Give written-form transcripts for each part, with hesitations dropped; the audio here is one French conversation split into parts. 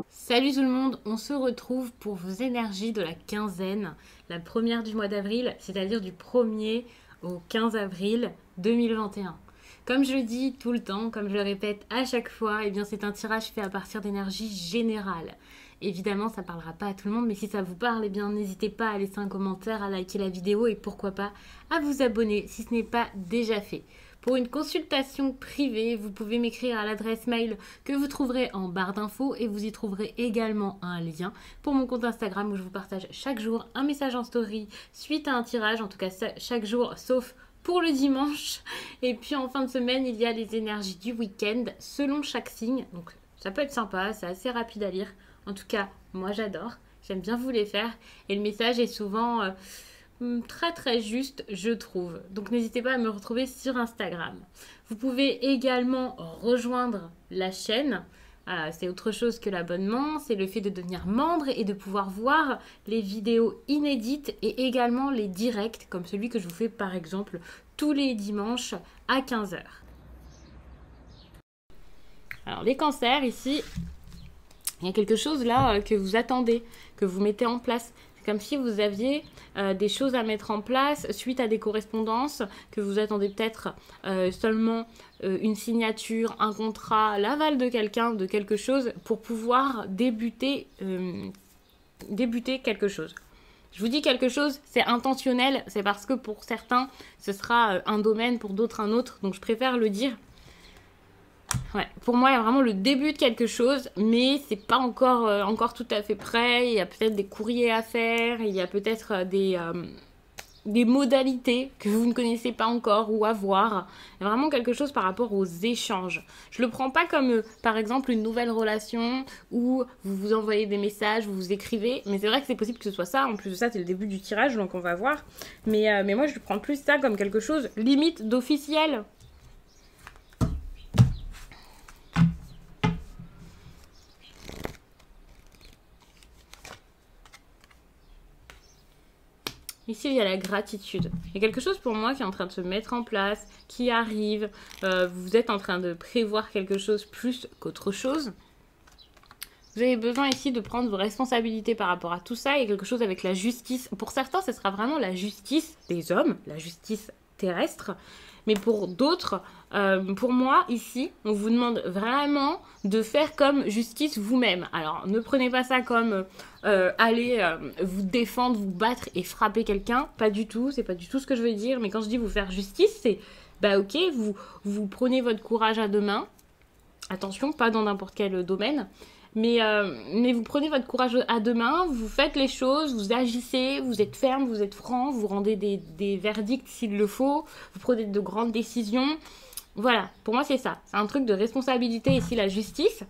Salut tout le monde, on se retrouve pour vos énergies de la quinzaine, la première du mois d'avril, c'est-à-dire du 1er au 15 avril 2021. Comme je le dis tout le temps, comme je le répète à chaque fois, eh bien c'est un tirage fait à partir d'énergie générale. Évidemment, ça ne parlera pas à tout le monde, mais si ça vous parle, eh bien n'hésitez pas à laisser un commentaire, à liker la vidéo et pourquoi pas à vous abonner si ce n'est pas déjà fait. Pour une consultation privée, vous pouvez m'écrire à l'adresse mail que vous trouverez en barre d'infos et vous y trouverez également un lien pour mon compte Instagram où je vous partage chaque jour un message en story suite à un tirage, en tout cas chaque jour sauf pour le dimanche. Et puis en fin de semaine, il y a les énergies du week-end selon chaque signe. Donc ça peut être sympa, c'est assez rapide à lire. En tout cas, moi j'adore, j'aime bien vous les faire et le message est souvent très juste, je trouve. Donc n'hésitez pas à me retrouver sur Instagram. Vous pouvez également rejoindre la chaîne. C'est autre chose que l'abonnement, c'est le fait de devenir membre et de pouvoir voir les vidéos inédites et également les directs, comme celui que je vous fais par exemple tous les dimanches à 15 h. Alors les cancers ici, il y a quelque chose là que vous attendez, que vous mettez en place. Comme si vous aviez des choses à mettre en place suite à des correspondances, que vous attendez peut-être seulement une signature, un contrat, l'aval de quelqu'un, de quelque chose, pour pouvoir débuter quelque chose. Je vous dis quelque chose, c'est intentionnel, c'est parce que pour certains, ce sera un domaine, pour d'autres un autre, donc je préfère le dire. Ouais, pour moi, il y a vraiment le début de quelque chose, mais c'est pas encore tout à fait prêt. Il y a peut-être des courriers à faire, il y a peut-être des modalités que vous ne connaissez pas encore ou à voir. Il y a vraiment quelque chose par rapport aux échanges. Je le prends pas comme, par exemple, une nouvelle relation où vous vous envoyez des messages, vous vous écrivez, mais c'est vrai que c'est possible que ce soit ça. En plus de ça, c'est le début du tirage, donc on va voir. Mais moi, je prends plus ça comme quelque chose limite d'officiel. Ici, il y a la gratitude. Il y a quelque chose pour moi qui est en train de se mettre en place, qui arrive. Vous êtes en train de prévoir quelque chose plus qu'autre chose. Vous avez besoin ici de prendre vos responsabilités par rapport à tout ça. Il y a quelque chose avec la justice. Pour certains, ce sera vraiment la justice des hommes, la justice terrestre. Mais pour d'autres, pour moi, ici, on vous demande vraiment de faire comme justice vous-même. Alors, ne prenez pas ça comme aller vous défendre, vous battre et frapper quelqu'un. Pas du tout, c'est pas du tout ce que je veux dire. Mais quand je dis vous faire justice, c'est, bah ok, vous prenez votre courage à deux mains. Attention, pas dans n'importe quel domaine. Mais vous prenez votre courage à deux mains, vous faites les choses, vous agissez, vous êtes ferme, vous êtes franc, vous rendez des verdicts s'il le faut, vous prenez de grandes décisions. Voilà, pour moi c'est ça. C'est un truc de responsabilité ici, la justice.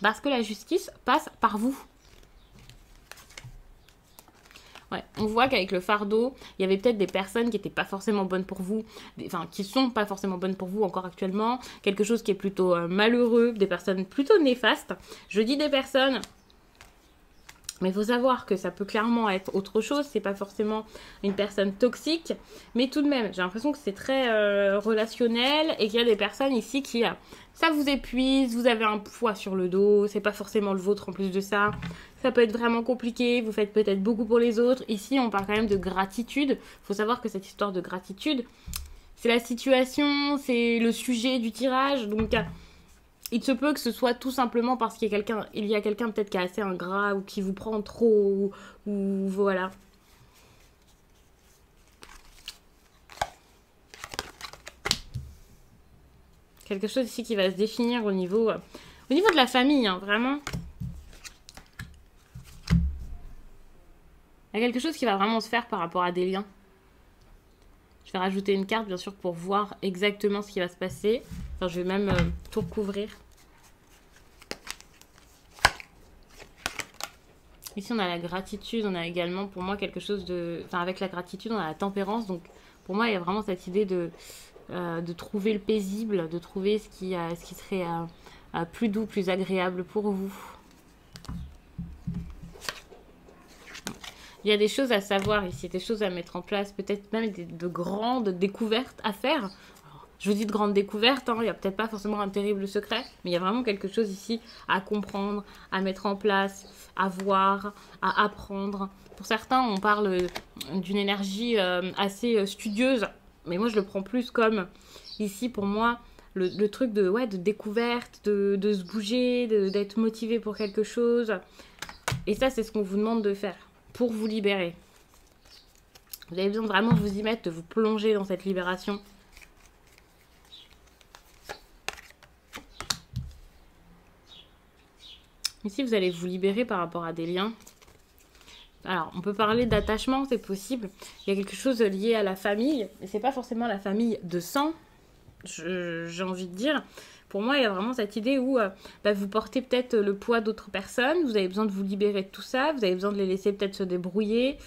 Parce que la justice passe par vous. Ouais, on voit qu'avec le fardeau, il y avait peut-être des personnes qui n'étaient pas forcément bonnes pour vous, enfin qui sont pas forcément bonnes pour vous encore actuellement, quelque chose qui est plutôt malheureux, des personnes plutôt néfastes. Je dis des personnes, mais il faut savoir que ça peut clairement être autre chose, c'est pas forcément une personne toxique, mais tout de même, j'ai l'impression que c'est très relationnel et qu'il y a des personnes ici qui, ça vous épuise, vous avez un poids sur le dos, c'est pas forcément le vôtre en plus de ça. Ça peut être vraiment compliqué, vous faites peut-être beaucoup pour les autres. Ici, on parle quand même de gratitude. Il faut savoir que cette histoire de gratitude, c'est la situation, c'est le sujet du tirage. Donc, il se peut que ce soit tout simplement parce qu'il y a quelqu'un peut-être qui est assez ingrat ou qui vous prend trop, ou voilà. Quelque chose ici qui va se définir au niveau de la famille, hein, vraiment. Il y a quelque chose qui va vraiment se faire par rapport à des liens. Je vais rajouter une carte, bien sûr, pour voir exactement ce qui va se passer. Enfin, je vais même tout recouvrir. Ici, on a la gratitude. On a également, pour moi, quelque chose de... Enfin, avec la gratitude, on a la tempérance. Donc, pour moi, il y a vraiment cette idée de trouver le paisible, de trouver ce qui serait plus doux, plus agréable pour vous. Il y a des choses à savoir ici, des choses à mettre en place, peut-être même de grandes découvertes à faire. Alors, Je vous dis de grandes découvertes, hein, il n'y a peut-être pas forcément un terrible secret, mais il y a vraiment quelque chose ici à comprendre, à mettre en place, à voir, à apprendre. Pour certains, on parle d'une énergie assez studieuse, mais moi je le prends plus comme, ici pour moi, le truc de, ouais, de découverte, de se bouger, d'être motivé pour quelque chose. Et ça, c'est ce qu'on vous demande de faire pour vous libérer. Vous avez besoin de vraiment vous y mettre, de vous plonger dans cette libération. Ici, vous allez vous libérer par rapport à des liens. Alors, on peut parler d'attachement, c'est possible. Il y a quelque chose lié à la famille. Et c'est pas forcément la famille de sang, j'ai envie de dire. Pour moi, il y a vraiment cette idée où vous portez peut-être le poids d'autres personnes. Vous avez besoin de vous libérer de tout ça. Vous avez besoin de les laisser peut-être se débrouiller.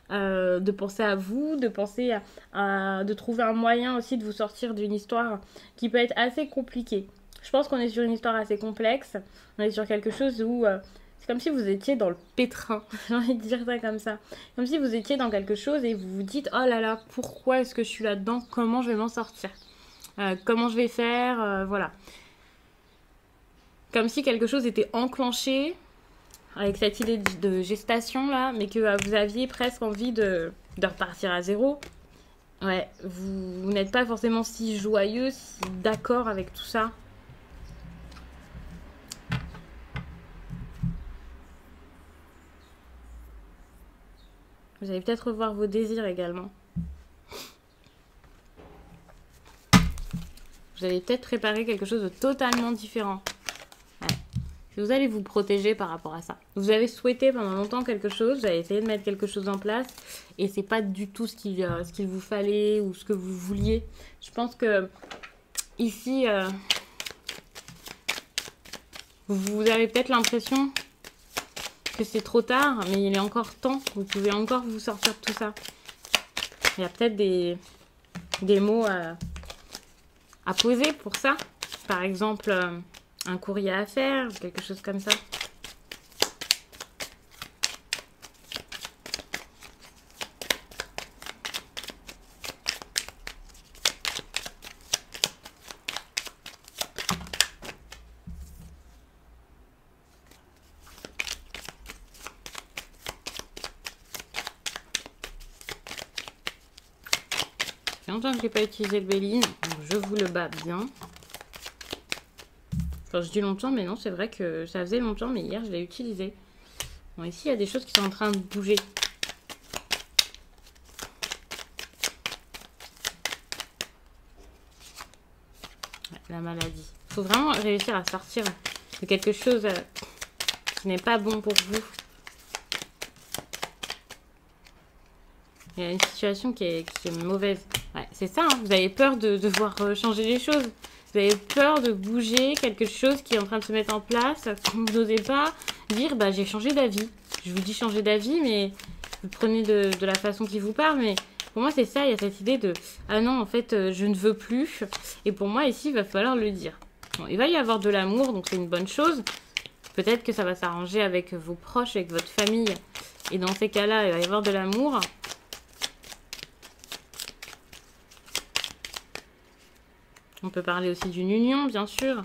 De penser à vous, de penser de trouver un moyen aussi de vous sortir d'une histoire qui peut être assez compliquée. Je pense qu'on est sur une histoire assez complexe. On est sur quelque chose où c'est comme si vous étiez dans le pétrin. J'ai envie de dire ça comme ça. Comme si vous étiez dans quelque chose et vous vous dites « Oh là là, pourquoi est-ce que je suis là-dedans? Comment je vais m'en sortir? Comment je vais faire ?» Voilà. Comme si quelque chose était enclenché avec cette idée de gestation là, mais que vous aviez presque envie de repartir à zéro. Ouais, vous n'êtes pas forcément si joyeux, si d'accord avec tout ça. Vous allez peut-être revoir vos désirs également. Vous allez peut-être préparer quelque chose de totalement différent. Vous allez vous protéger par rapport à ça. Vous avez souhaité pendant longtemps quelque chose, vous avez essayé de mettre quelque chose en place et c'est pas du tout ce qu'il vous fallait ou ce que vous vouliez. Je pense que ici, vous avez peut-être l'impression que c'est trop tard, mais il est encore temps. Vous pouvez encore vous sortir de tout ça. Il y a peut-être des mots à poser pour ça. Par exemple, un courrier à faire, quelque chose comme ça. Ça fait longtemps que je n'ai pas utilisé le Béline, donc je vous le bats bien. Enfin, je dis longtemps, mais non, c'est vrai que ça faisait longtemps, mais hier, je l'ai utilisé. Bon, ici, il y a des choses qui sont en train de bouger. Ouais, la maladie. Il faut vraiment réussir à sortir de quelque chose qui n'est pas bon pour vous. Il y a une situation qui est mauvaise. Ouais, c'est ça, hein, vous avez peur de devoir changer les choses. Vous avez peur de bouger quelque chose qui est en train de se mettre en place. Vous n'osez pas dire, j'ai changé d'avis. Je vous dis changer d'avis, mais vous prenez de la façon qui vous parle. Mais pour moi, c'est ça, il y a cette idée de, ah non, en fait, je ne veux plus. Et pour moi, ici, il va falloir le dire. Bon, il va y avoir de l'amour, donc c'est une bonne chose. Peut-être que ça va s'arranger avec vos proches, avec votre famille. Et dans ces cas-là, il va y avoir de l'amour. On peut parler aussi d'une union, bien sûr.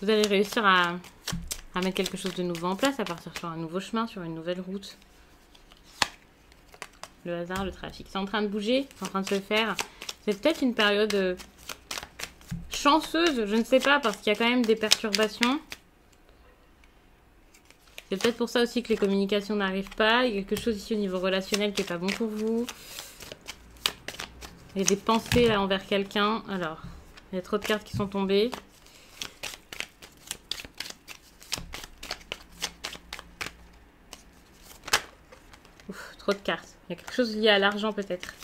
Vous allez réussir à mettre quelque chose de nouveau en place, à partir sur un nouveau chemin, sur une nouvelle route. Le hasard, le trafic. C'est en train de bouger, c'est en train de se faire. C'est peut-être une période chanceuse, je ne sais pas, parce qu'il y a quand même des perturbations. C'est peut-être pour ça aussi que les communications n'arrivent pas. Il y a quelque chose ici au niveau relationnel qui n'est pas bon pour vous. Il y a des pensées là envers quelqu'un. Alors, il y a trop de cartes qui sont tombées. Ouf, trop de cartes. Il y a quelque chose lié à l'argent peut-être.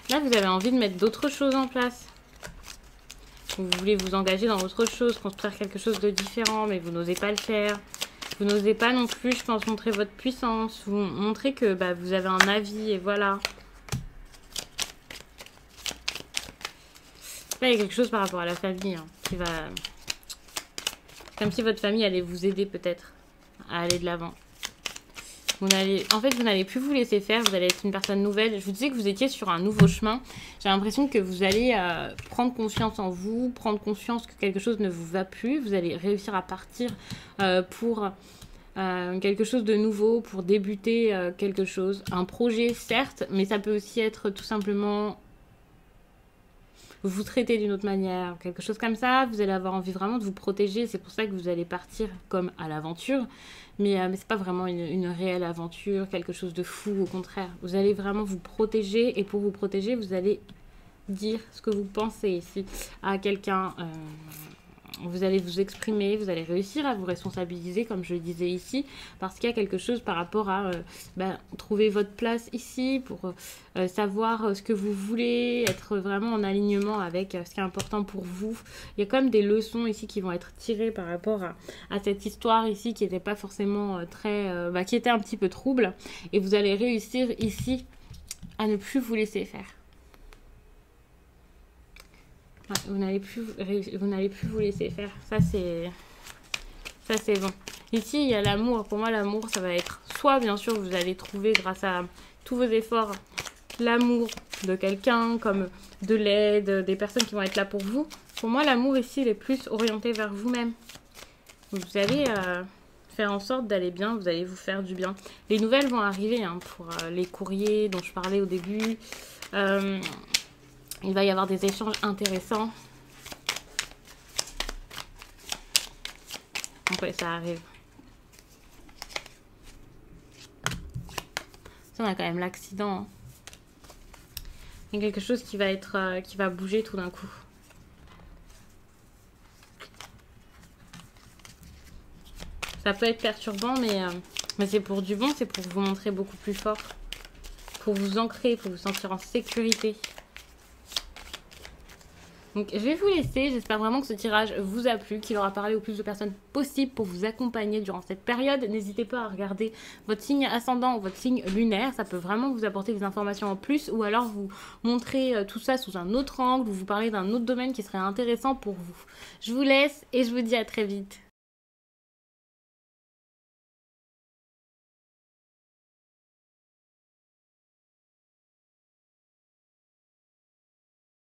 Là, vous avez envie de mettre d'autres choses en place. Vous voulez vous engager dans autre chose, construire quelque chose de différent, mais vous n'osez pas le faire. Vous n'osez pas non plus, je pense, montrer votre puissance. Vous montrer que vous avez un avis et voilà. Là, il y a quelque chose par rapport à la famille hein, qui va... Comme si votre famille allait vous aider peut-être à aller de l'avant. En fait, vous n'allez plus vous laisser faire, vous allez être une personne nouvelle. Je vous disais que vous étiez sur un nouveau chemin. J'ai l'impression que vous allez prendre confiance en vous, prendre conscience que quelque chose ne vous va plus. Vous allez réussir à partir pour quelque chose de nouveau, pour débuter quelque chose. Un projet, certes, mais ça peut aussi être tout simplement... vous traiter d'une autre manière, quelque chose comme ça. Vous allez avoir envie vraiment de vous protéger. C'est pour ça que vous allez partir comme à l'aventure. Mais c'est pas vraiment une réelle aventure, quelque chose de fou, au contraire. Vous allez vraiment vous protéger. Et pour vous protéger, vous allez dire ce que vous pensez ici à quelqu'un. Vous allez vous exprimer, vous allez réussir à vous responsabiliser, comme je le disais ici, parce qu'il y a quelque chose par rapport à trouver votre place ici, pour savoir ce que vous voulez, être vraiment en alignement avec ce qui est important pour vous. Il y a quand même des leçons ici qui vont être tirées par rapport à cette histoire ici qui n'était pas forcément qui était un petit peu trouble. Et vous allez réussir ici à ne plus vous laisser faire. Vous n'allez plus vous laisser faire. Ça, c'est bon. Ici, il y a l'amour. Pour moi, l'amour, ça va être soit, bien sûr, vous allez trouver, grâce à tous vos efforts, l'amour de quelqu'un, comme de l'aide, des personnes qui vont être là pour vous. Pour moi, l'amour, ici, il est plus orienté vers vous-même. Vous allez faire en sorte d'aller bien. Vous allez vous faire du bien. Les nouvelles vont arriver hein, pour les courriers dont je parlais au début. Il va y avoir des échanges intéressants. Donc ouais, ça arrive. Ça, on a quand même l'accident. Hein. Il y a quelque chose qui va bouger tout d'un coup. Ça peut être perturbant, mais c'est pour du bon, c'est pour vous montrer beaucoup plus fort. Pour vous ancrer, pour vous sentir en sécurité. Donc je vais vous laisser, j'espère vraiment que ce tirage vous a plu, qu'il aura parlé au plus de personnes possible pour vous accompagner durant cette période. N'hésitez pas à regarder votre signe ascendant ou votre signe lunaire, ça peut vraiment vous apporter des informations en plus ou alors vous montrer tout ça sous un autre angle ou vous parler d'un autre domaine qui serait intéressant pour vous. Je vous laisse et je vous dis à très vite.